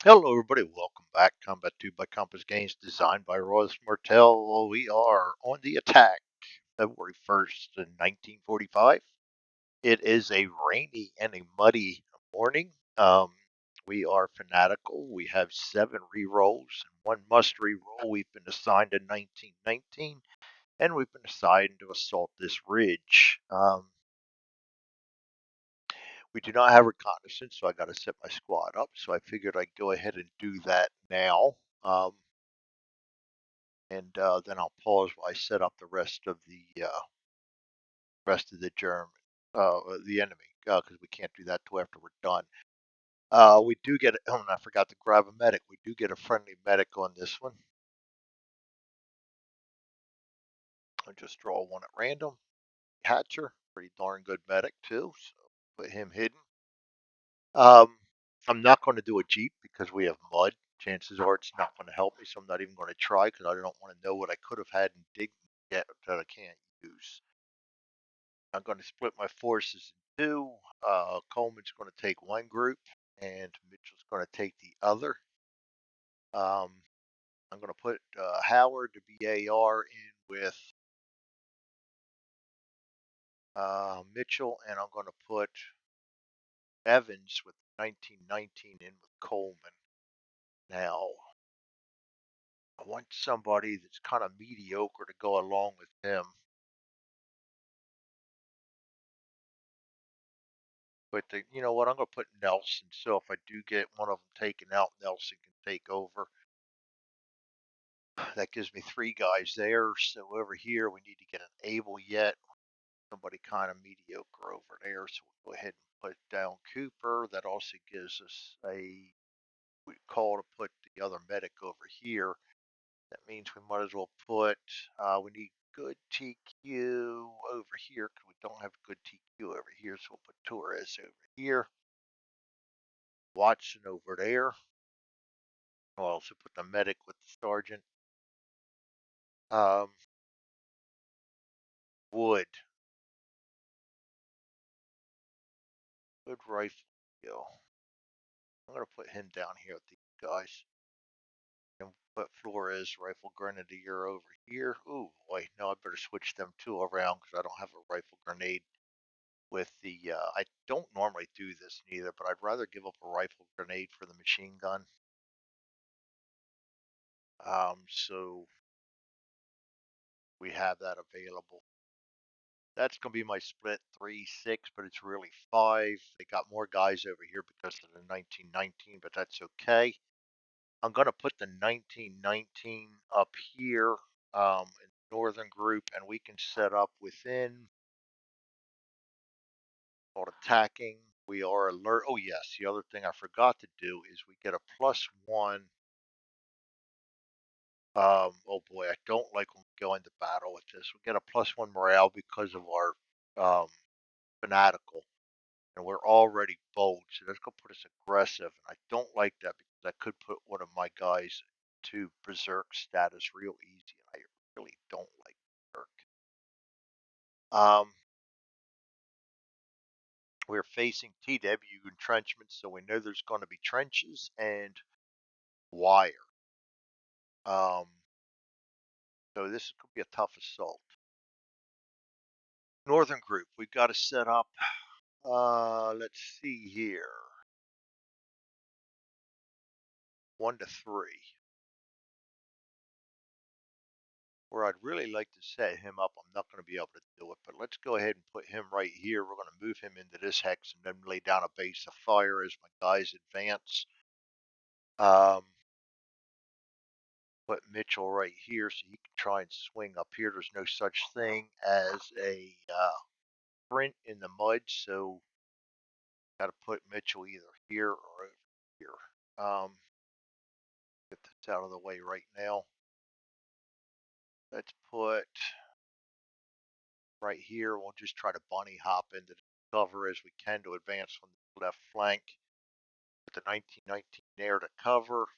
Hello, everybody. Welcome back. Combat 2 by Compass Games, designed by Royce Martel. We are on the attack, February 1st, in 1945. It is a rainy and a muddy morning. We are fanatical. We have 7 rerolls and 1 must reroll. We've been assigned in 1919, and we've been assigned to assault this ridge. We do not have reconnaissance, so I got to set my squad up. So I figured I'd go ahead and do that now. And then I'll pause while I set up the rest of the the enemy, because we can't do that till after we're done. We do get. Oh, and I forgot to grab a medic. We do get a friendly medic on this one. I'll just draw one at random. Hatcher, pretty darn good medic too. So put him hidden. Um, I'm not going to do a jeep because we have mud. Chances are it's not going to help me, so I'm not even going to try because I don't want to know what I could have had and dig get that I can't use. I'm going to split my forces in two. Coleman's going to take one group, and Mitchell's going to take the other. Um, I'm going to put Howard, the BAR, in with Mitchell, and I'm going to put Evans with 1919 in with Coleman. Now, I want somebody that's kind of mediocre to go along with him. But you know what? I'm going to put Nelson. So if I do get one of them taken out, Nelson can take over. That gives me 3 guys there. So over here, we need to get an able yet. Somebody kind of mediocre over there. So we'll go ahead and put down Cooper. That also gives us we call to put the other medic over here. That means we might as well put, we need good TQ over here because we don't have good TQ over here. So we'll put Torres over here. Watson over there. I'll also put the medic with the sergeant. Um, Wood. Good rifle. Yo. I'm going to put him down here with these guys. And put Flores Rifle Grenadier over here. Ooh, wait, no, I better switch them two around because I don't have a rifle grenade with the, I don't normally do this neither, but I'd rather give up a rifle grenade for the machine gun. So we have that available. That's going to be my split 3-6, but it's really 5. They got more guys over here because of the 1919, but that's okay. I'm going to put the 1919 up here in the northern group, and we can set up within called attacking. We are alert. Oh, yes. The other thing I forgot to do is we get a +1. Oh boy, I don't like when we go into battle with this. We get a +1 morale because of our fanatical, and we're already bold, so that's gonna put us aggressive. And I don't like that because that could put one of my guys to berserk status real easy, and I really don't like berserk. Um, we're facing TW entrenchments, so we know there's going to be trenches and wire. Um, so this could be a tough assault. Northern group, we've got to set up. Let's see here. 1 to 3. Where I'd really like to set him up, I'm not going to be able to do it, but let's go ahead and put him right here. We're going to move him into this hex and then lay down a base of fire as my guys advance. Put Mitchell right here so he can try and swing up here. There's no such thing as a sprint in the mud, so got to put Mitchell either here or over here. Get this out of the way right now. Let's put right here. We'll just try to bunny hop into the cover as we can to advance from the left flank. Put the 1919 there to cover.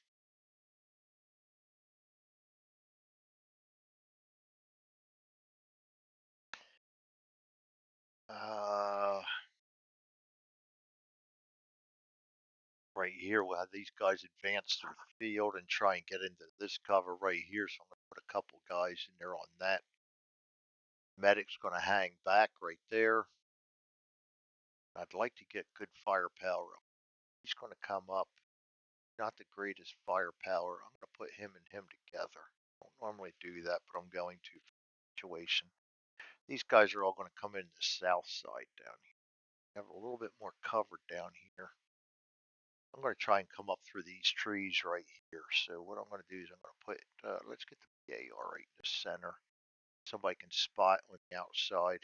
Uh, right here. We'll have these guys advance through the field and try and get into this cover right here. So I'm going to put a couple guys in there on that. Medic's going to hang back right there. I'd like to get good firepower. He's going to come up. Not the greatest firepower. I'm going to put him and him together. I don't normally do that, but I'm going to for the situation. These guys are all going to come in the south side down here. Have a little bit more cover down here. I'm going to try and come up through these trees right here. So what I'm going to do is I'm going to put, let's get the BAR right in the center. Somebody can spot on the outside.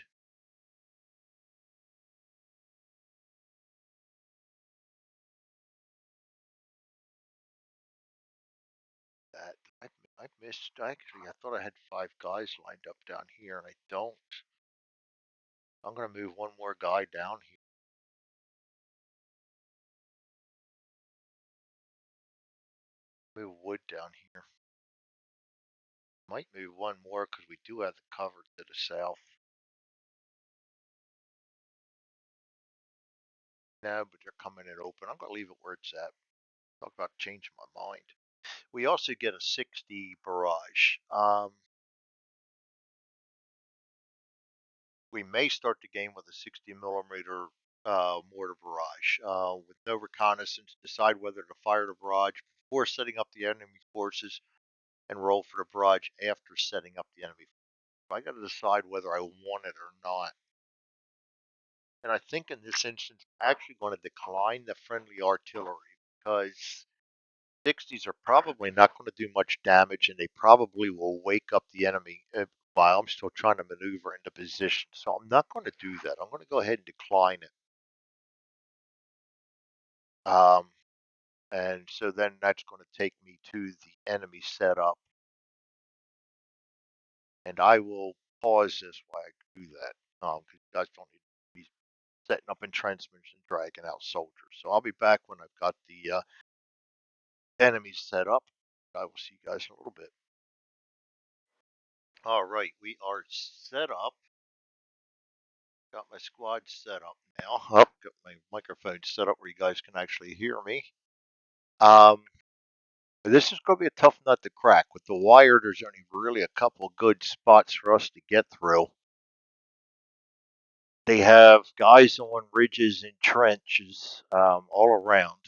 That I missed. Actually, I thought I had 5 guys lined up down here, and I don't. I'm going to move one more guy down here. Move wood down here. Might move one more because we do have the cover to the south. No, but they're coming in open. I'm going to leave it where it's at. Talk about changing my mind. We also get a 60 barrage. We may start the game with a 60 millimeter mortar barrage with no reconnaissance. Decide whether to fire the barrage before setting up the enemy forces and roll for the barrage after setting up the enemy. I got to decide whether I want it or not. And I think in this instance, I'm actually going to decline the friendly artillery because 60s are probably not going to do much damage, and they probably will wake up the enemy while I'm still trying to maneuver into position. So I'm not going to do that. I'm going to go ahead and decline it. And so then that's going to take me to the enemy setup. And I will pause this while I do that. Because you guys don't need to be setting up entrenchments and dragging out soldiers. So I'll be back when I've got the enemies set up. I will see you guys in a little bit. All right, we are set up. Got my squad set up now. Got my microphone set up where you guys can actually hear me. This is going to be a tough nut to crack. With the wire, there's only really a couple good spots for us to get through. They have guys on ridges and trenches all around.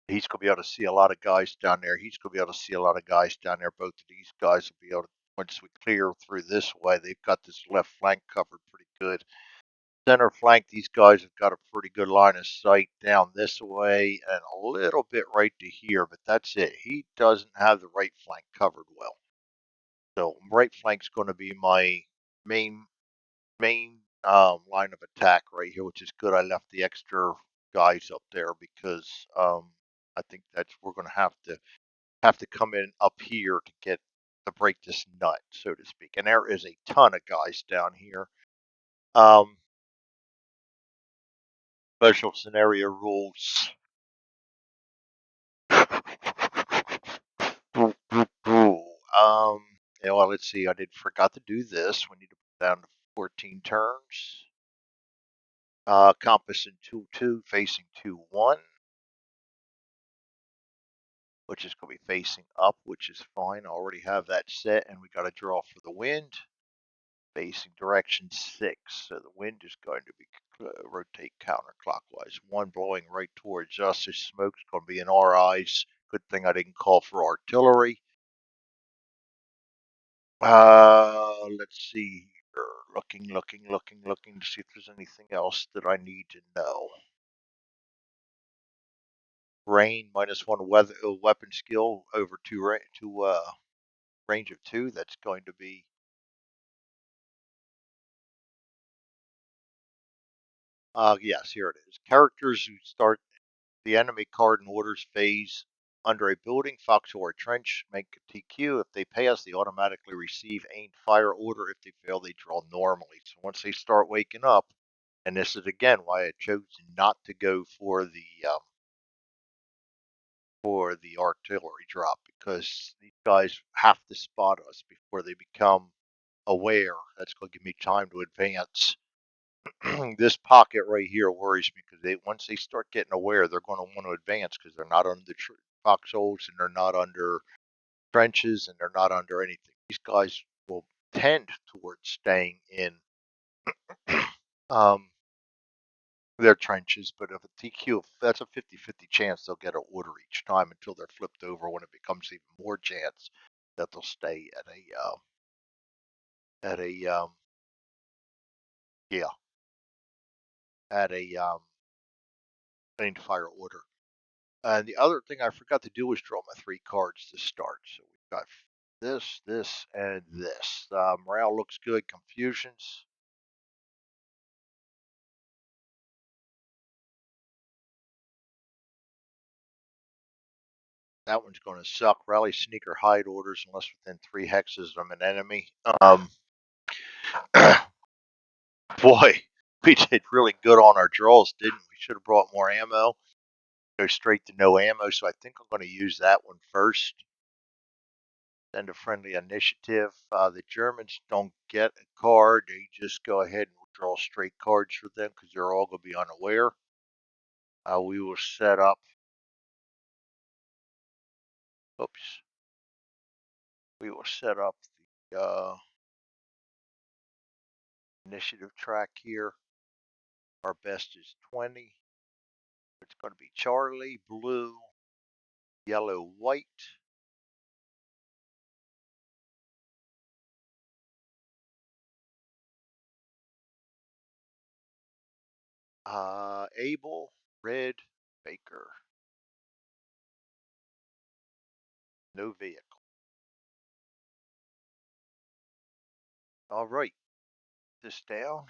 He's going to be able to see a lot of guys down there. He's going to be able to see a lot of guys down there. Both of these guys will be able to, once we clear through this way, they've got this left flank covered pretty good. Center flank, these guys have got a pretty good line of sight down this way and a little bit right to here, but that's it. He doesn't have the right flank covered well. So right flank's going to be my main line of attack right here, which is good. I left the extra guys up there because I think that's we're going to have to come in up here to break this nut, so to speak. And there is a ton of guys down here. Special scenario rules. Yeah, well, let's see. I did forgot to do this. We need to put down to 14 turns. Compass in 2-2, facing 2-1, which is going to be facing up, which is fine. I already have that set, and we got to draw for the wind. Facing direction 6, so the wind is going to be rotate counterclockwise. One blowing right towards us. This smoke's going to be in our eyes. Good thing I didn't call for artillery. Let's see here. Looking to see if there's anything else that I need to know. Rain -1 weather weapon skill over range of 2. That's going to be yes, here it is. Characters who start the enemy card in orders phase under a building, foxhole, or trench make a TQ. If they pass, they automatically receive aimed fire order. If they fail, they draw normally. So once they start waking up, and this is again why I chose not to go for the artillery drop, because these guys have to spot us before they become aware. That's going to give me time to advance. This pocket right here worries me because once they start getting aware, they're going to want to advance because they're not under the foxholes and they're not under trenches and they're not under anything. These guys will tend towards staying in um, their trenches, but if a TQ, that's a 50-50 chance they'll get an order each time until they're flipped over when it becomes even more chance that they'll stay at a yeah, at a main fire order. And the other thing I forgot to do was draw my 3 cards to start. So we've got this, and this. Morale looks good. Confusions. That one's going to suck. Rally, sneak, or hide orders unless within 3 hexes of an enemy. Boy, we did really good on our draws, didn't we? Should have brought more ammo. Go straight to no ammo, so I think I'm going to use that one first. Send a friendly initiative. The Germans don't get a card. They just go ahead and draw straight cards for them because they're all going to be unaware. We will set up. Oops. We will set up the initiative track here. Our best is 20. It's going to be Charlie, blue, yellow, white. Abel, red, Baker. No vehicle. All right. This down,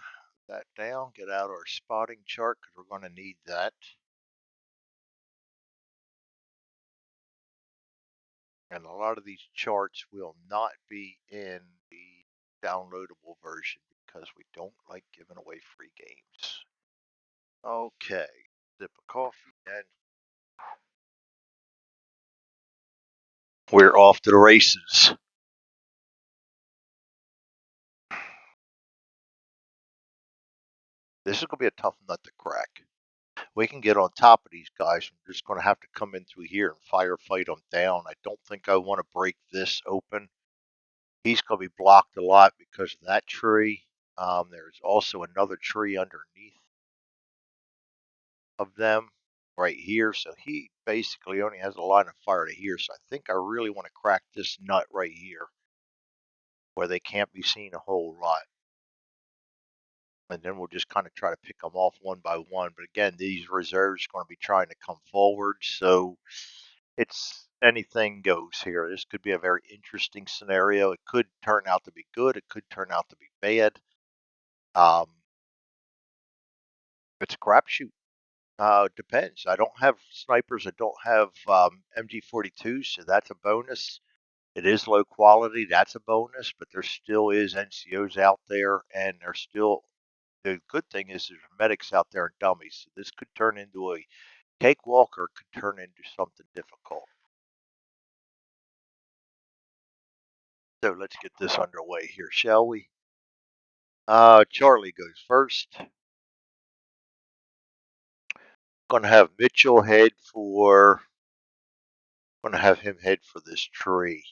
that down. Get out our spotting chart because we're going to need that. And a lot of these charts will not be in the downloadable version because we don't like giving away free games. Okay, sip of coffee and we're off to the races. This is going to be a tough nut to crack. We can get on top of these guys. We're just going to have to come in through here and firefight them down. I don't think I want to break this open. He's going to be blocked a lot because of that tree. There's also another tree underneath of them right here. So he basically only has a line of fire to here. So I think I really want to crack this nut right here where they can't be seen a whole lot. And then we'll just kind of try to pick them off one by one. But again, these reserves are going to be trying to come forward. So it's anything goes here. This could be a very interesting scenario. It could turn out to be good. It could turn out to be bad. Um, it's a crapshoot. Depends. I don't have snipers. I don't have MG42s, so that's a bonus. It is low quality. That's a bonus, but there still is NCOs out there, and there's still the good thing is there's medics out there and dummies. So this could turn into a cakewalk or it could turn into something difficult. So let's get this underway here, shall we? Charlie goes first. Gonna have Mitchell head for. Gonna have him head for this tree.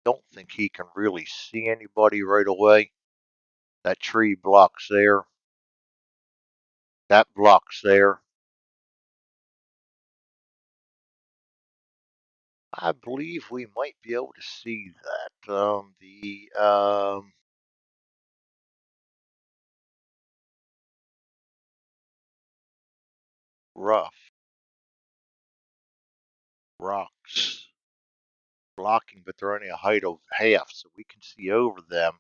Don't think he can really see anybody right away. That tree blocks there. That blocks there. I believe we might be able to see that. The rough rocks blocking, but they're only a height of half, so we can see over them.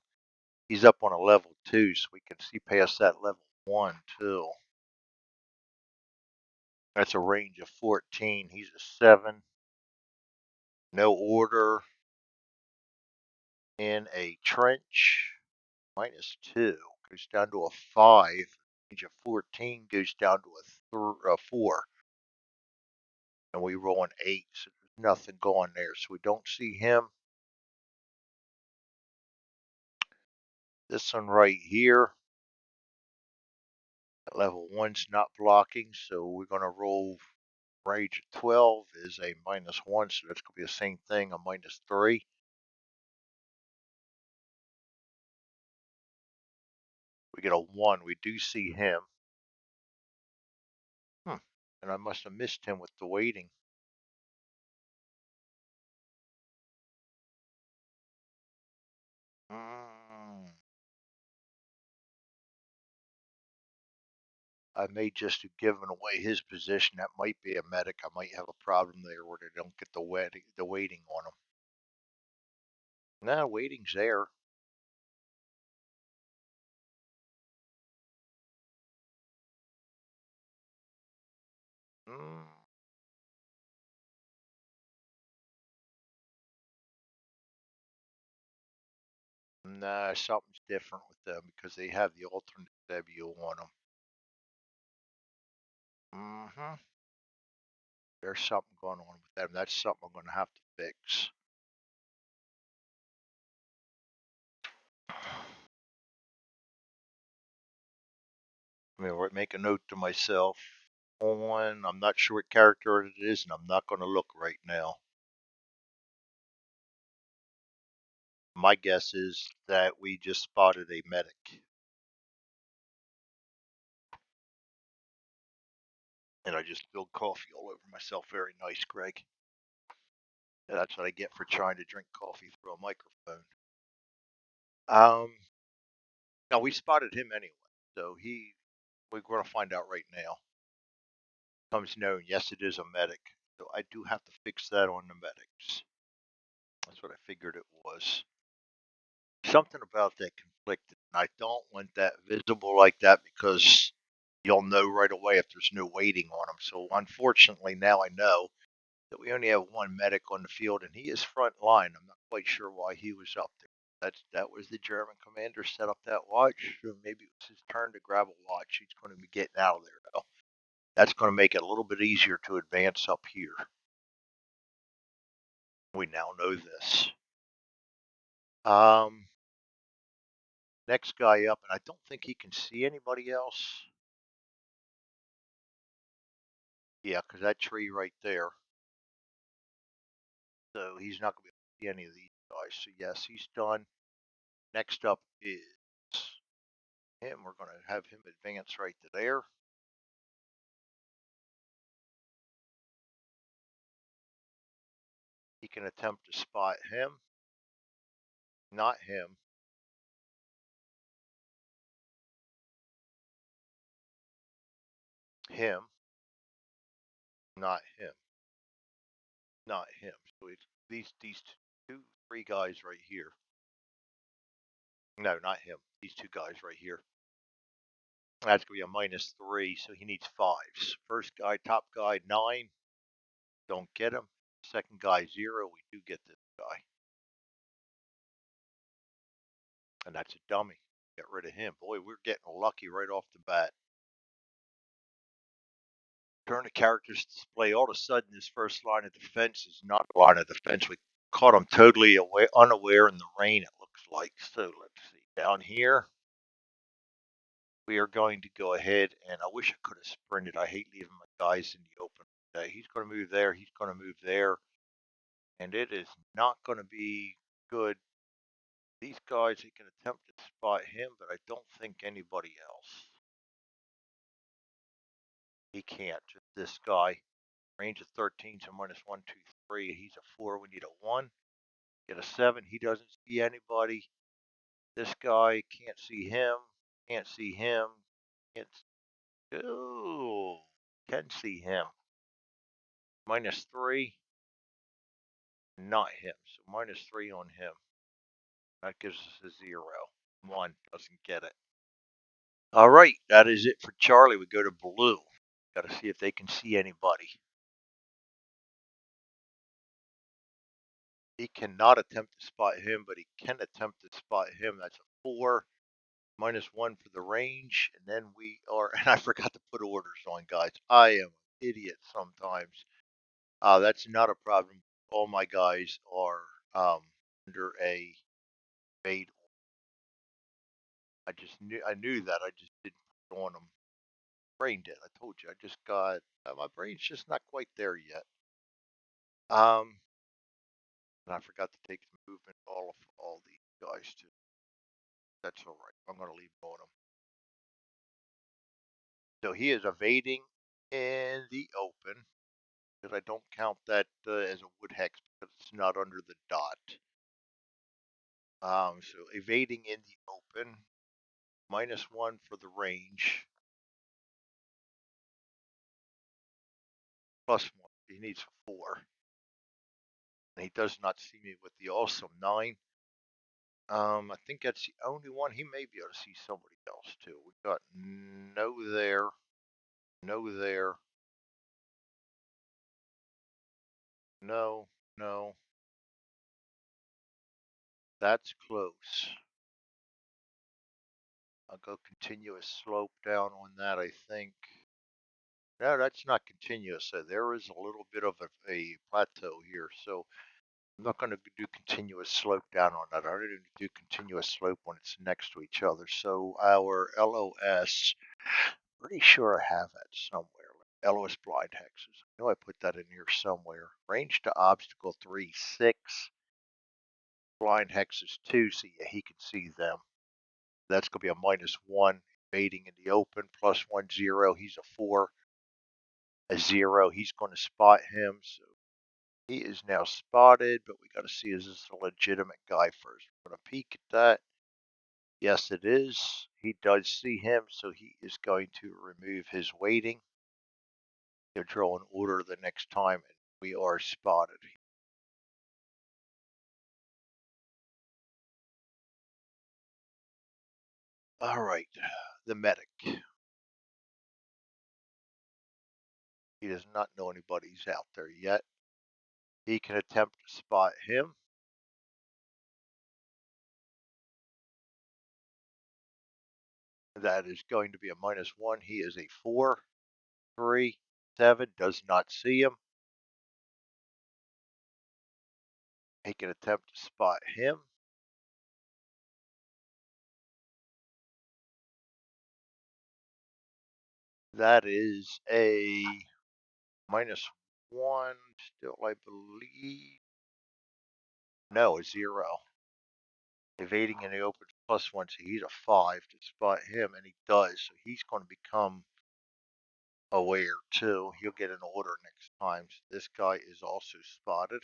He's up on a level 2, so we can see past that level 1 too. That's a range of 14. He's a 7. No order in a trench. -2 goes down to a 5. Range of 14 goes down to a 4. And we roll an 8, so there's nothing going there. So we don't see him. This one right here. Level 1's not blocking, so we're going to roll range of 12 is a -1, so that's going to be the same thing, a -3. We get a 1. We do see him. And I must have missed him with the waiting. Mm. I may just have given away his position. That might be a medic. I might have a problem there where they don't get the waiting on him. No, waiting's there. Mm. Nah, something's different with them because they have the alternate W on them. Mm-hmm. There's something going on with them. That's something I'm going to have to fix. I mean, make a note to myself on, I'm not sure what character it is, and I'm not going to look right now. My guess is that we just spotted a medic. And I just spilled coffee all over myself. Very nice, Greg. Yeah, that's what I get for trying to drink coffee through a microphone. Um, Now we spotted him anyway, so we're going to find out right now. Comes known, yes, it is a medic. So I do have to fix that on the medics. That's what I figured it was. Something about that conflicted. I don't want that visible like that because you'll know right away if there's no waiting on them. So unfortunately, now I know that we only have one medic on the field, and he is front line. I'm not quite sure why he was up there. That was the German commander set up that watch. So maybe it was his turn to grab a watch. He's going to be getting out of there though. That's going to make it a little bit easier to advance up here. We now know this. Um, Next guy up, and I don't think he can see anybody else. Yeah, because that tree right there. So he's not going to be able to see any of these guys. So yes, he's done. Next up is him. We're going to have him advance right to there. He can attempt to spot him. Not him. Him. Not him. Not him. So it's these two, three guys right here. No, not him. These two guys right here. That's going to be a -3, so he needs fives. First guy, top guy, 9. Don't get him. Second guy, 0. We do get this guy. And that's a dummy. Get rid of him. Boy, we're getting lucky right off the bat. Turn the character's display. All of a sudden, this first line of defense is not a line of defense. We caught him totally unaware in the rain, it looks like. So let's see. Down here, we are going to go ahead, and I wish I could have sprinted. I hate leaving my guys in the open. He's going to move there. He's going to move there. And it is not going to be good. These guys, he can attempt to spot him, but I don't think anybody else. He can't. Just this guy. Range of 13, so -1, 2, 3. He's a 4. We need a 1. Get a 7. He doesn't see anybody. This guy can't see him. Can't see him. Can't. Oh, can see him. -3. Not him. So -3 on him. That gives us a 0. 1 doesn't get it. All right, that is it for Charlie. We go to Blue. Got to see if they can see anybody. He cannot attempt to spot him, but he can attempt to spot him. That's a 4. -1 for the range, and then we are. And I forgot to put orders on, guys. I am an idiot sometimes. That's not a problem. All my guys are under a fade. I knew that. I just didn't put on them. brain dead. I told you. I just got my brain's just not quite there yet. Um, and I forgot to take the movement all these guys too. That's all right. I'm gonna leave on him. So he is evading in the open because I don't count that as a wood hex because it's not under the dot. So evading in the open, -1 for the range, +1. He needs 4. And he does not see me with the awesome 9. I think that's the only one. He may be able to see somebody else too. We got no there, no there, no, no. That's close. I'll go continuous slope down on that, I think. No, that's not continuous. So there is a little bit of a plateau here. So I'm not going to do continuous slope down on that. I'm going to do continuous slope when it's next to each other. So our LOS, pretty sure I have that somewhere. LOS blind hexes. I know I put that in here somewhere. Range to obstacle 3, 6. Blind hexes 2, so yeah, he can see them. That's going to be a -1. Baiting in the open, +1, 0. He's a 4. A 0. He's going to spot him. So he is now spotted, but we got to see, is this a legitimate guy first? We're going to peek at that. Yes, it is. He does see him, so he is going to remove his waiting. He'll draw an order the next time, and we are spotted. All right, the medic. He does not know anybody's out there yet. He can attempt to spot him. That is going to be a -1. He is a 4, 3, 7. Does not see him. He can attempt to spot him. That is a -1. Still, I believe. No, a 0. Evading in the open +1, so he's a 5 to spot him, and he does. So he's going to become aware too. He'll get an order next time. So this guy is also spotted.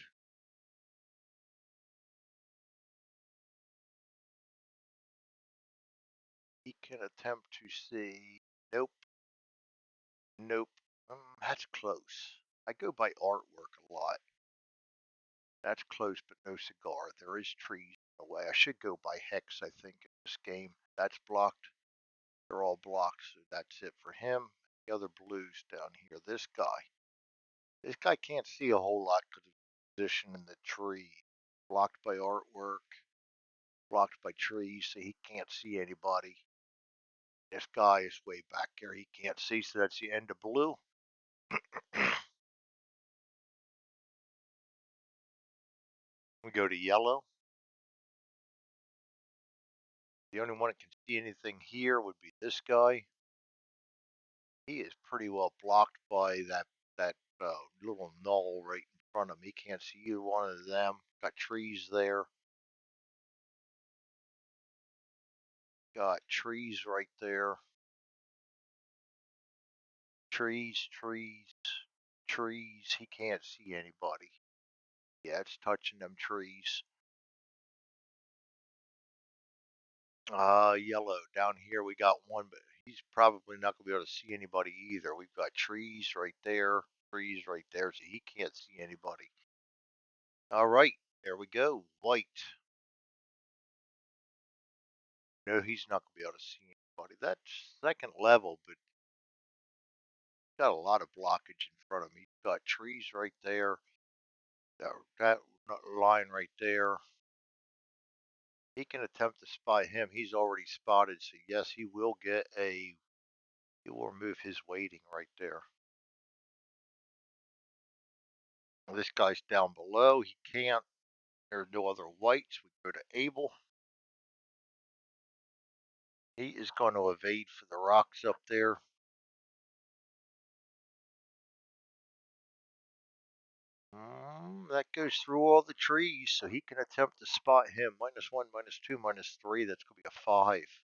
He can attempt to see. Nope. Nope. That's close. I go by artwork a lot. That's close, but no cigar. There is trees in the way. I should go by hex, I think, in this game. That's blocked. They're all blocked, so that's it for him. The other blues down here. This guy. This guy can't see a whole lot because of his position in the tree. Blocked by artwork. Blocked by trees, so he can't see anybody. This guy is way back here. He can't see, so that's the end of blue. We go to yellow. The only one that can see anything here would be this guy. He is pretty well blocked by that little knoll right in front of him. He can't see either one of them. Got trees there. Got trees right there. Trees, trees, trees. He can't see anybody. Yeah, it's touching them trees. Yellow. Down here we got one, but he's probably not gonna be able to see anybody either. We've got trees right there, so he can't see anybody. All right, there we go. White. No, he's not gonna be able to see anybody. That's second level, but he's got a lot of blockage in front of him. He's got trees right there. That line right there. He can attempt to spy him. He's already spotted, so yes, he will get a. He will remove his waiting right there. This guy's down below. He can't. There are no other whites. We go to Abel. He is going to evade for the rocks up there. That goes through all the trees, so he can attempt to spot him. -1, -2, -3. That's going to be a 5.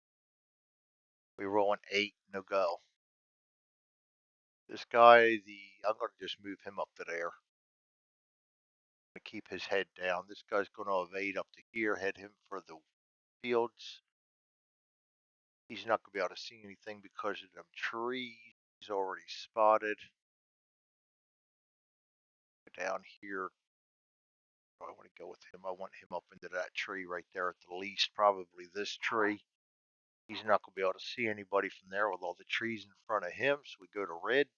We roll an 8. No go. This guy, I'm going to just move him up to there. To keep his head down. This guy's going to evade up to here, head him for the fields. He's not going to be able to see anything because of them trees. He's already spotted. Down here, I want to go with him. I want him up into that tree right there at the least, probably this tree. He's not going to be able to see anybody from there with all the trees in front of him, so we go to red.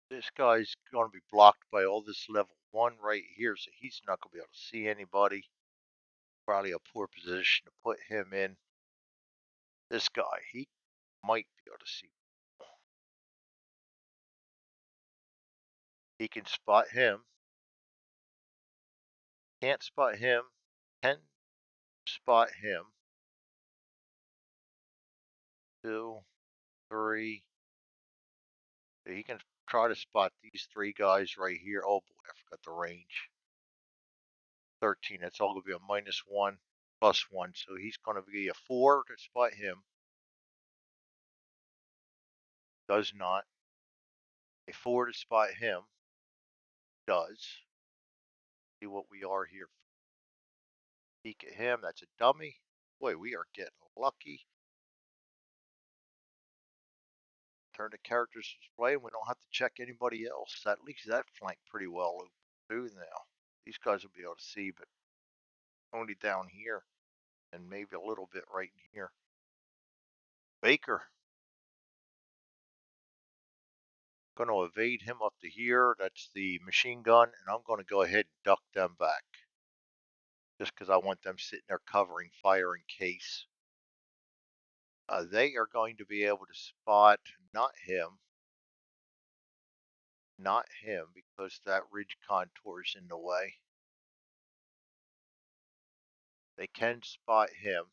This guy's going to be blocked by all this level 1 right here, so he's not going to be able to see anybody. Probably a poor position to put him in. This guy, he might be able to see. He can spot him. Can't spot him. Can spot him. 2, 3. He can try to spot these 3 guys right here. Oh boy, I forgot the range. 13. That's all going to be a -1, +1. So he's going to be a 4 to spot him. Does not. A 4 to spot him. Does. See what we are here. Peek at him. That's a dummy. Boy, we are getting lucky. Turn the characters display and we don't have to check anybody else. That leaves that flank pretty well open too now. These guys will be able to see, but only down here and maybe a little bit right in here. Baker. Going to evade him up to here. That's the machine gun, and I'm going to go ahead and duck them back. Just because I want them sitting there covering fire in case. They are going to be able to spot not him, because that ridge contour is in the way. They can spot him.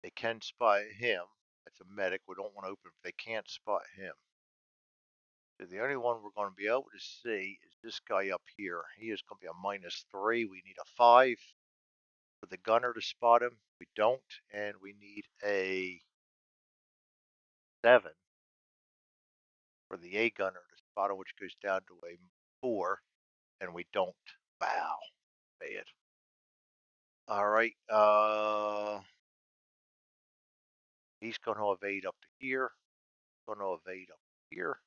They can spot him. That's a medic. We don't want to open if they can't spot him. So the only one we're going to be able to see is this guy up here. He is going to be a -3. We need a 5 for the gunner to spot him. We don't, and we need a 7 for the A gunner to spot him, which goes down to a 4, and we don't. Wow, bad. All right, he's going to evade up to here. Going to evade up here.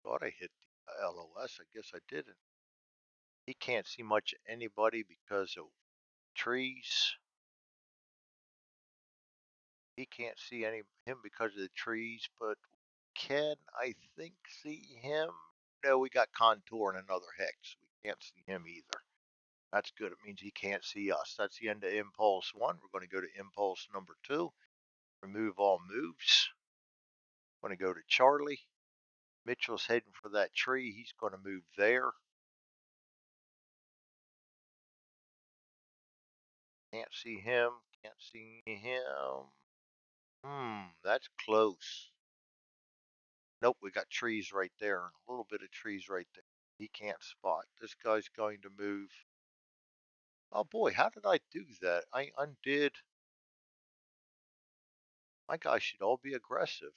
Thought I hit the LOS. I guess I didn't. He can't see much of anybody because of trees. He can't see him because of the trees, but can I think see him? No, we got contour and another hex. We can't see him either. That's good. It means he can't see us. That's the end of impulse 1. We're going to go to impulse number 2. Remove all moves. Going to go to Charlie. Mitchell's heading for that tree. He's going to move there. Can't see him. Can't see him. That's close. Nope, we got trees right there. A little bit of trees right there. He can't spot. This guy's going to move. Oh boy, how did I do that? I undid. My guys should all be aggressive.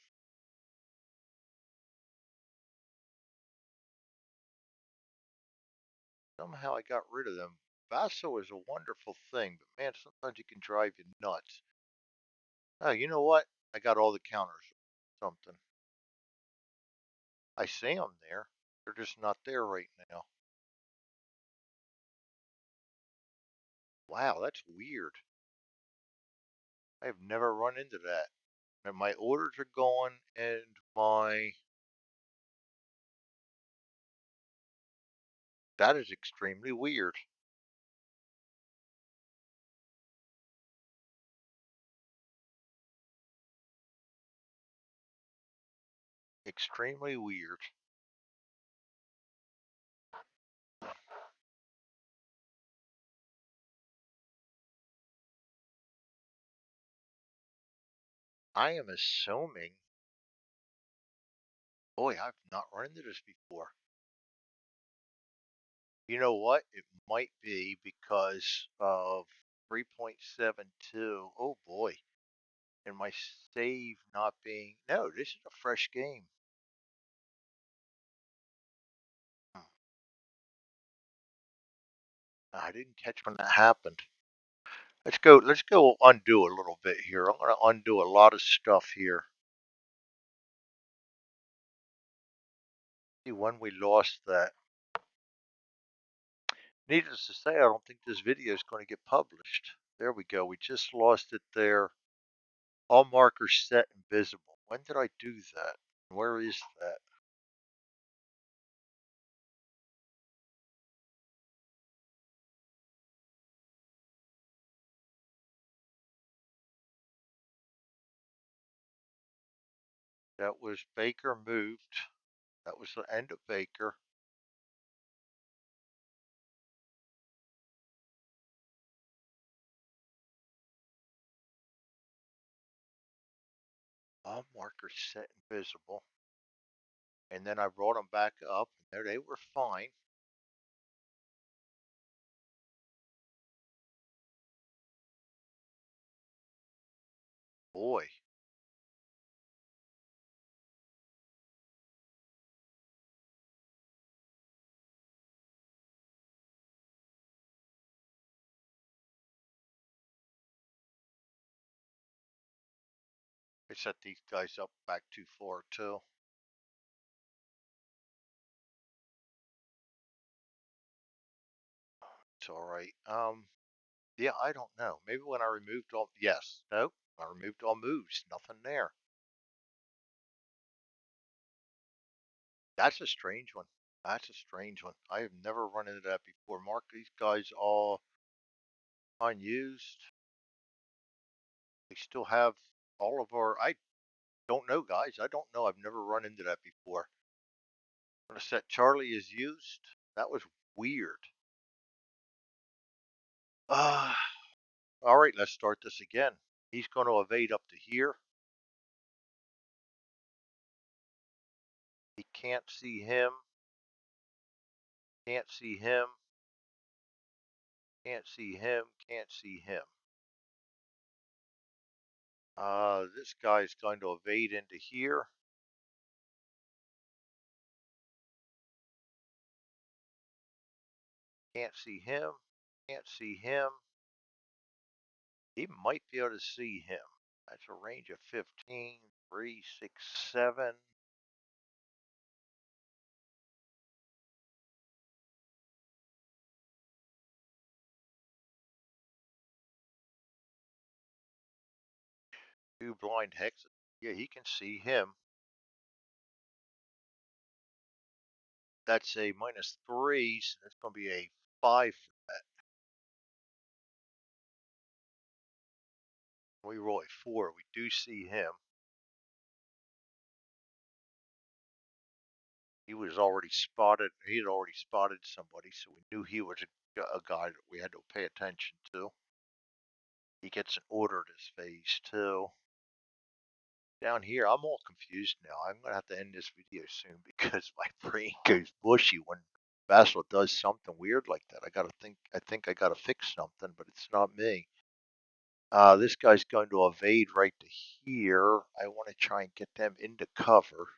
Somehow I got rid of them. Vaso is a wonderful thing, but man, sometimes it can drive you nuts. Oh, you know what? I got all the counters. Something. I see them there. They're just not there right now. Wow, that's weird. I have never run into that. And my orders are going, and that is extremely weird. Extremely weird. I am assuming, boy, I've not run into this before. You know what? It might be because of 3.72. Oh boy. And my save not being. No, this is a fresh game. Hmm. I didn't catch when that happened. Let's go undo a little bit here. I'm gonna undo a lot of stuff here. See when we lost that. Needless to say, I don't think this video is going to get published. There we go. We just lost it there. All markers set and visible. When did I do that? Where is that? That was Baker moved. That was the end of Baker. All markers set and visible. And then I brought them back up, and there they were fine. Boy, I set these guys up back too far too. It's all right. Yeah, I don't know. Maybe when I removed all. Yes, nope. I removed all moves. Nothing there. That's a strange one. That's a strange one. I have never run into that before. Mark these guys all unused. We still have all of our. I don't know, guys. I don't know. I've never run into that before. I'm gonna set Charlie as used. That was weird. Uh, all right, let's start this again. He's going to evade up to here. He can't see him. Can't see him. Can't see him. Can't see him. This guy is going to evade into here. Can't see him. Can't see him. He might be able to see him. That's a range of 15, 3, 6, 7. Two blind hexes. Yeah, he can see him. That's a -3, so that's going to be a 5 for that. We roll a 4. We do see him. He was already spotted. He had already spotted somebody, so we knew he was a guy that we had to pay attention to. He gets an order this phase too. Down here, I'm all confused now. I'm gonna have to end this video soon because my brain goes bushy when Vassal does something weird like that. I think I gotta fix something, but it's not me. This guy's going to evade right to here. I want to try and get them into cover.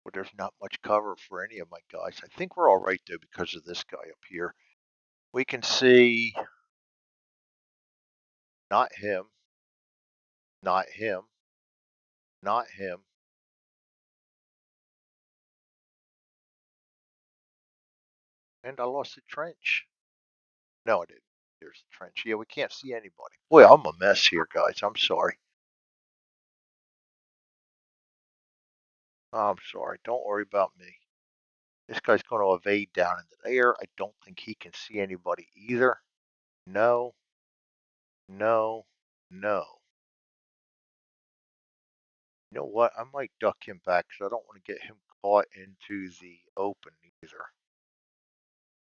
But there's not much cover for any of my guys. I think we're all right though because of this guy up here. We can see not him, not him, not him. And I lost the trench. No, I didn't. There's the trench. Yeah, we can't see anybody. Boy, I'm a mess here, guys. I'm sorry. I'm sorry. Don't worry about me. This guy's going to evade down into there. I don't think he can see anybody either. No, no, no. You know what? I might duck him back because I don't want to get him caught into the open either.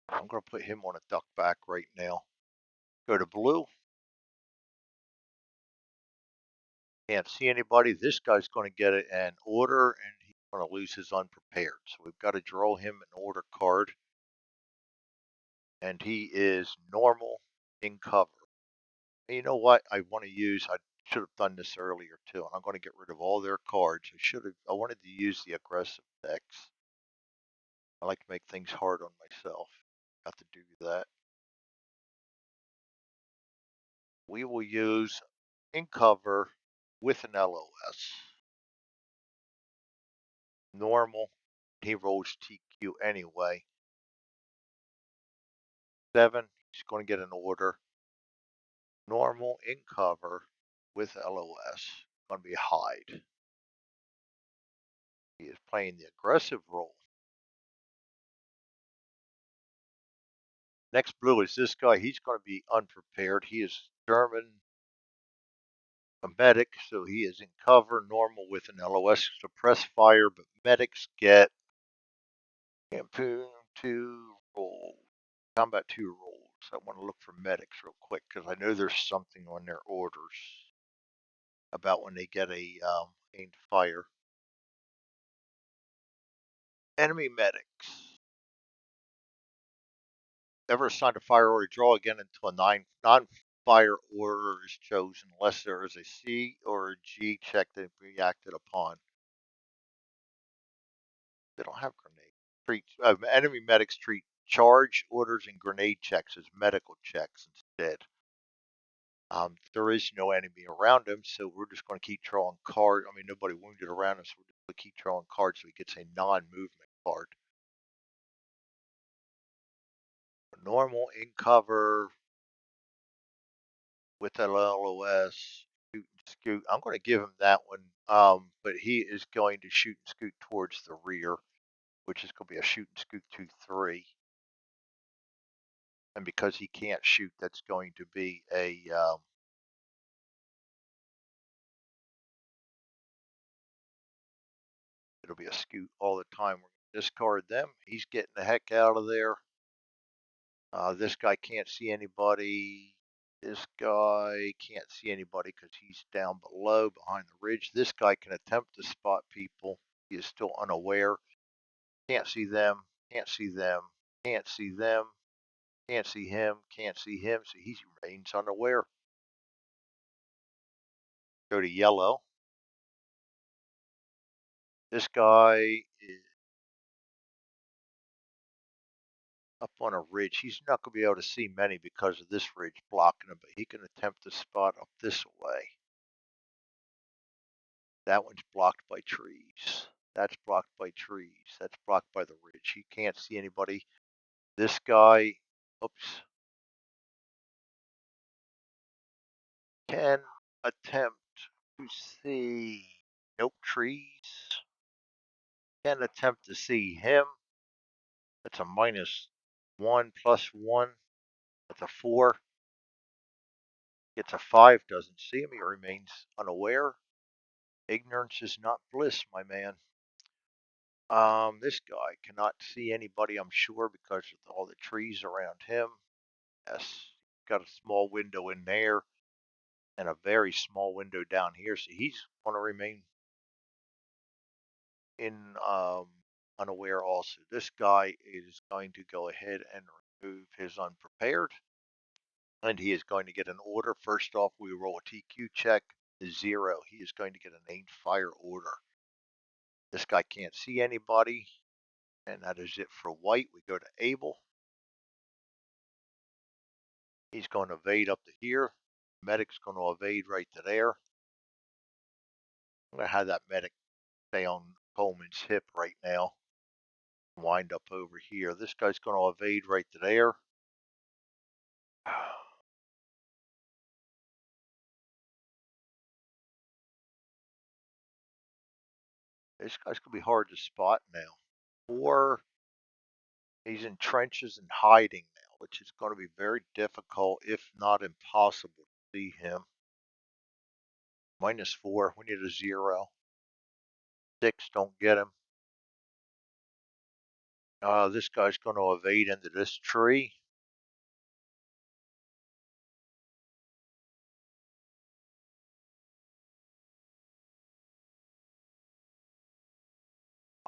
I'm going to put him on a duck back right now. Go to blue. Can't see anybody. This guy's going to get an order, and he's going to lose his unprepared. So we've got to draw him an order card. And he is normal in cover. And you know what? I should have done this earlier too. And I'm going to get rid of all their cards. I wanted to use the aggressive decks. I like to make things hard on myself. Got to do that. We will use in cover with an LOS. Normal. He rolls TQ anyway. 7. He's going to get an order. Normal in cover with LOS. Going to be hide. He is playing the aggressive role. Next blue is this guy. He's going to be unprepared. He is German, a medic, so he is in cover, normal with an LOS, suppress fire, but medics get campaign 2 roll, combat 2 rolls. I want to look for medics real quick because I know there's something on their orders about when they get a aimed fire. Enemy medics. Ever assigned a fire order, draw again until a non-fire order is chosen, unless there is a C or a G check that be acted upon. They don't have grenade. Enemy medics treat charge orders and grenade checks as medical checks instead. There is no enemy around him, so we're just going to keep drawing cards. I mean, nobody wounded around us. We're just going to keep drawing cards so he gets a non-movement card. Normal in cover with an LOS, shoot and scoot. I'm going to give him that one, but he is going to shoot and scoot towards the rear, which is going to be a shoot and scoot 2-3. And because he can't shoot, that's going to be a it'll be a scoot all the time. We're going to discard them. He's getting the heck out of there. This guy can't see anybody. This guy can't see anybody because he's down below behind the ridge. This guy can attempt to spot people. He is still unaware. Can't see them. Can't see them. Can't see them. Can't see him. Can't see him. So he remains unaware. Go to yellow. This guy is up on a ridge. He's not going to be able to see many because of this ridge blocking him, but he can attempt to spot up this way. That one's blocked by trees. That's blocked by trees. That's blocked by the ridge. He can't see anybody. This guy, oops, can attempt to see, nope, trees. Can attempt to see him. That's a -1 +1. That's a 4. Gets a 5, doesn't see him. He remains unaware. Ignorance is not bliss, my man. This guy cannot see anybody, I'm sure, because of all the trees around him. Yes, got a small window in there and a very small window down here, so he's going to remain in unaware also. This guy is going to go ahead and remove his unprepared, and he is going to get an order. First off, we roll a TQ check, 0. He is going to get an aimed fire order. This guy can't see anybody, and that is it for white. We go to Abel. He's going to evade up to here. Medic's going to evade right to there. I'm going to have that medic stay on Coleman's hip right now. Wind up over here. This guy's going to evade right to there. This guy's going to be hard to spot now. Or he's in trenches and hiding now, which is going to be very difficult, if not impossible, to see him. -4. We need a 0. 6, don't get him. This guy's going to evade into this tree.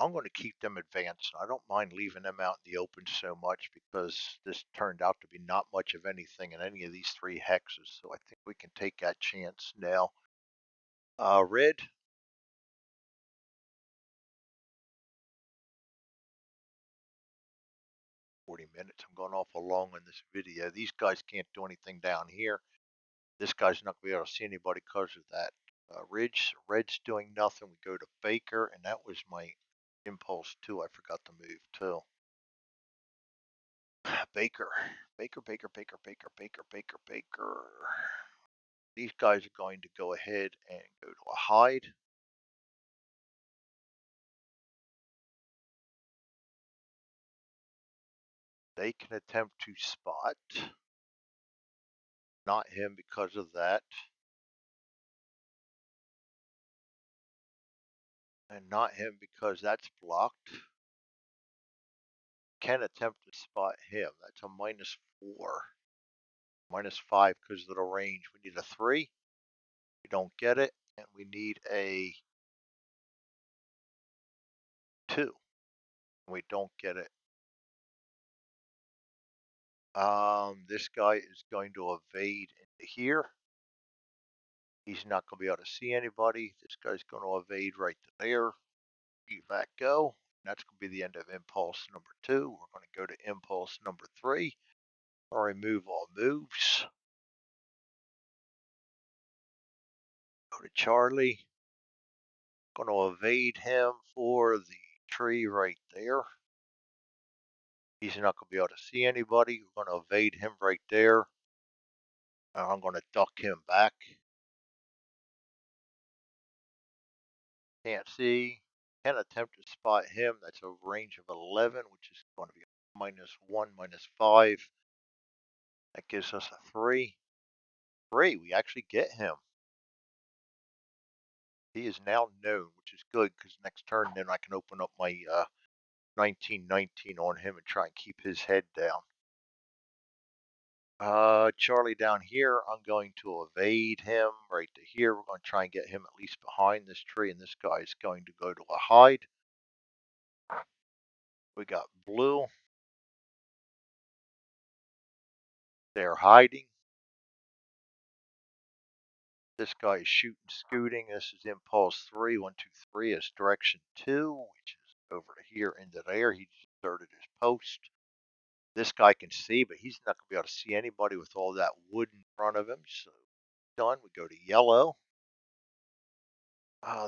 I'm going to keep them advanced. I don't mind leaving them out in the open so much because this turned out to be not much of anything in any of these three hexes. So I think we can take that chance now. Red. 40 minutes. I'm going awful long on this video. These guys can't do anything down here. This guy's not going to be able to see anybody because of that. Red's doing nothing. We go to Baker, and that was my impulse too. I forgot to move too. Baker. Baker. These guys are going to go ahead and go to a hide. They can attempt to spot. Not him because of that. And not him because that's blocked. Can attempt to spot him. That's a -4. -5 because of the range. We need a 3. We don't get it. And we need a 2. We don't get it. This guy is going to evade into here. He's not going to be able to see anybody. This guy's going to evade right to there. Leave that go. That's going to be the end of impulse number 2. We're going to go to impulse number 3. I'll remove all moves. Go to Charlie. Going to evade him for the tree right there. He's not going to be able to see anybody. We're going to evade him right there. I'm going to duck him back. Can't see. Can attempt to spot him. That's a range of 11, which is going to be -1, -5. That gives us a 3. 3, we actually get him. He is now known, which is good because next turn then I can open up my 1919 on him and try and keep his head down. Charlie down here, I'm going to evade him right to here. We're going to try and get him at least behind this tree, and this guy is going to go to a hide. We got blue. They're hiding. This guy is shooting, scooting. This is impulse 3. 1, 2, 3 is direction 2, which is over here into there. He deserted his post. This guy can see, but he's not going to be able to see anybody with all that wood in front of him. So done. We go to yellow.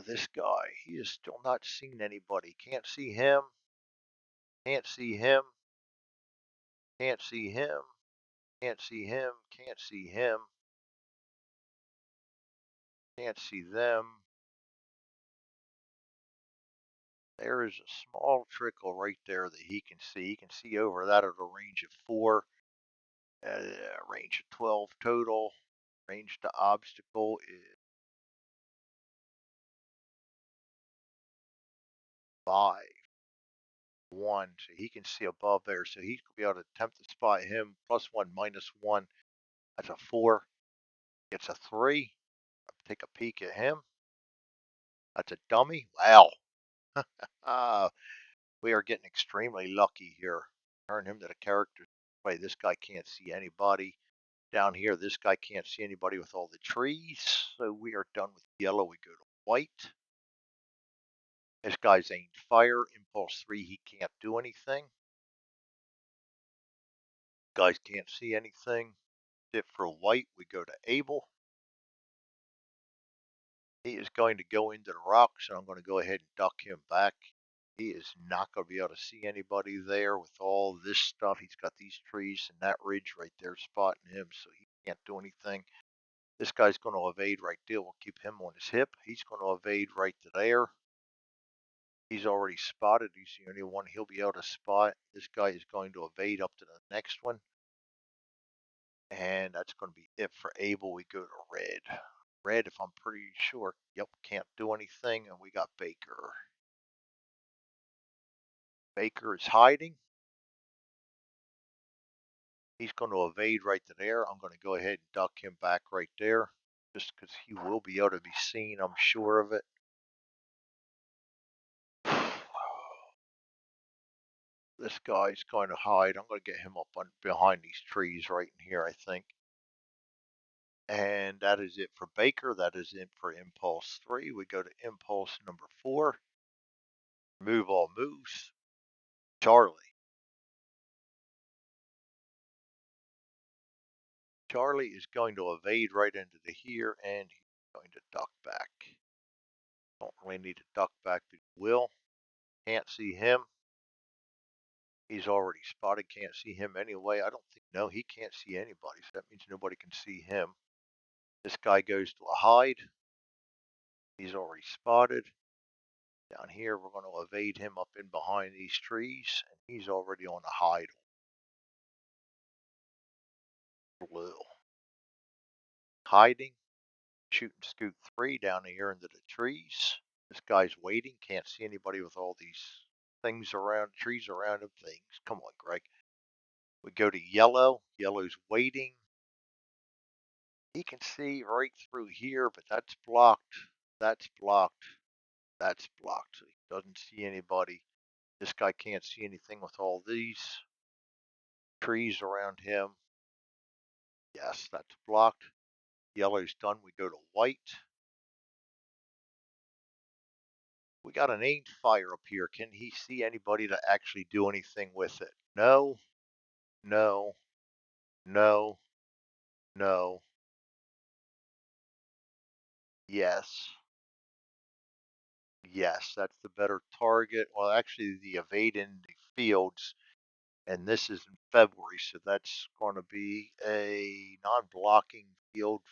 This guy, he is still not seeing anybody. Can't see him. Can't see him. Can't see him. Can't see him. Can't see him. Can't see them. There is a small trickle right there that he can see. He can see over that at a range of 4. Range of 12 total. Range to obstacle is 5. 1. So he can see above there. So he's going to be able to attempt to spot him. +1, -1. That's a 4. It's a 3. Take a peek at him. That's a dummy. Wow. We are getting extremely lucky here. Turn him to the character. Wait, this guy can't see anybody. Down here, this guy can't see anybody with all the trees. So we are done with yellow. We go to white. This guy's aimed fire. Impulse 3, he can't do anything. Guys can't see anything. If for white, we go to Abel. He is going to go into the rocks, and I'm going to go ahead and duck him back. He is not going to be able to see anybody there with all this stuff. He's got these trees and that ridge right there spotting him, so he can't do anything. This guy's going to evade right there. We'll keep him on his hip. He's going to evade right to there. He's already spotted. He's the only one he'll be able to spot. This guy is going to evade up to the next one. And that's going to be it for Abel. We go to red. Red, if I'm pretty sure. Yep, can't do anything. And we got Baker. Baker is hiding. He's going to evade right to there. I'm going to go ahead and duck him back right there. Just because he will be able to be seen. I'm sure of it. This guy's going to hide. I'm going to get him up on behind these trees right in here, I think. And that is it for Baker. That is it for impulse 3. We go to impulse number 4. Move all moves. Charlie. Charlie is going to evade right into the here, and he's going to duck back. Don't really need to duck back, but will. Can't see him. He's already spotted. Can't see him anyway. I don't think, no, he can't see anybody, so that means nobody can see him. This guy goes to a hide. He's already spotted. Down here, we're going to evade him up in behind these trees, and he's already on a hide. Blue. Hiding. Shooting scoot 3 down here into the trees. This guy's waiting. Can't see anybody with all these things around, trees around him. Things. Come on, Greg. We go to yellow. Yellow's waiting. He can see right through here, but that's blocked. That's blocked. That's blocked. So he doesn't see anybody. This guy can't see anything with all these trees around him. Yes, that's blocked. Yellow's done. We go to white. We got an aimed fire up here. Can he see anybody to actually do anything with it? No, no, no, no, yes, yes. That's the better target. Well, actually, the evade in the fields, and this is in February, so that's going to be a non-blocking field.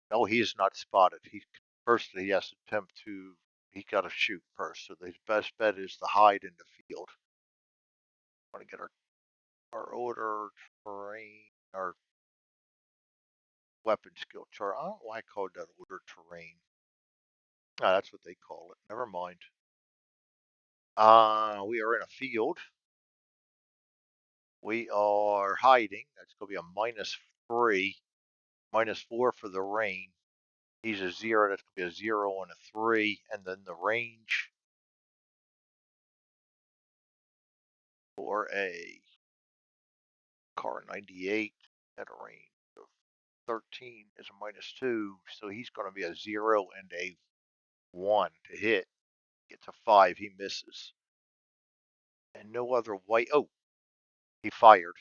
No, he is not spotted. He first he has to attempt to. He got to shoot first. So the best bet is to hide in the field. Want to get our order terrain, our weapon skill chart. I don't know why I called that order terrain. Ah, that's what they call it. Never mind. We are in a field. We are hiding. That's going to be a -3, -4 for the rain. He's a 0. That's going to be a 0 and a 3. And then the range for a car 98 at a range of 13 is a -2. So he's going to be a 0 and a 1 to hit. Gets a 5. He misses. And no other white. Oh, he fired.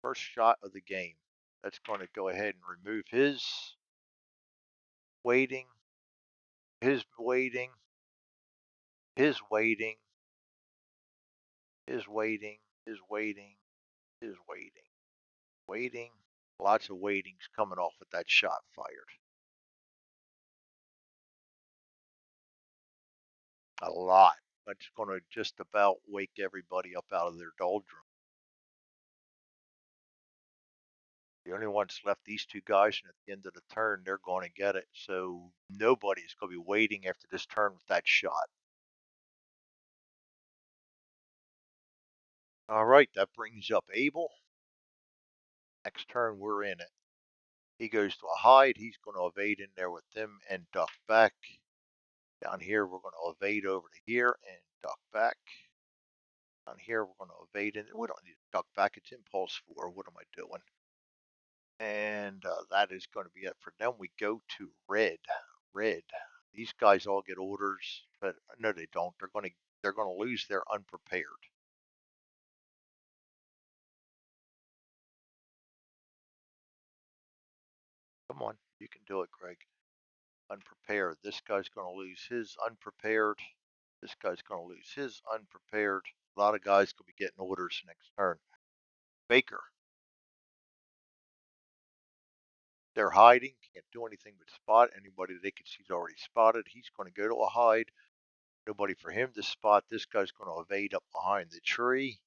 First shot of the game. That's going to go ahead and remove his waiting, his waiting, his waiting, his waiting, his waiting, his waiting, waiting. Lots of waitings coming off with that shot fired. A lot. That's going to just about wake everybody up out of their doldrum. The only ones left, these two guys, and at the end of the turn, they're going to get it. So nobody's going to be waiting after this turn with that shot. All right, that brings up Abel. Next turn, we're in it. He goes to a hide. He's going to evade in there with them and duck back. Down here, we're going to evade over to here and duck back. Down here, we're going to evade in. We don't need to duck back. It's impulse 4. What am I doing? And that is going to be it for them. We go to red. Red. These guys all get orders, but no, they don't. They're going to lose their unprepared. Come on, you can do it, Greg. Unprepared. This guy's going to lose his unprepared. This guy's going to lose his unprepared. A lot of guys could be getting orders next turn. Baker. They're hiding. Can't do anything but spot anybody they can see is already spotted. He's going to go to a hide. Nobody for him to spot. This guy's going to evade up behind the tree.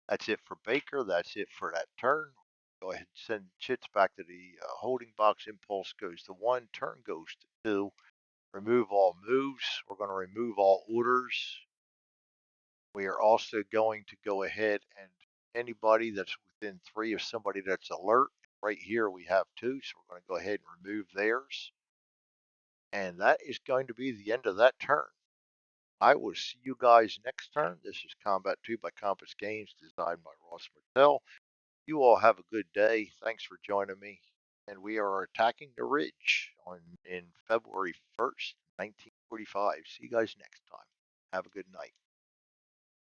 That's it for Baker. That's it for that turn. Go ahead and send Chits back to the holding box. Impulse goes to 1. Turn goes to 2. Remove all moves. We're going to remove all orders. We are also going to go ahead and anybody that's within 3 of somebody that's alert. Right here we have 2, so we're going to go ahead and remove theirs. And that is going to be the end of that turn. I will see you guys next turn. This is Combat 2 by Compass Games, designed by Ross Martell. You all have a good day. Thanks for joining me. And we are attacking the ridge in February 1st, 1945. See you guys next time. Have a good night.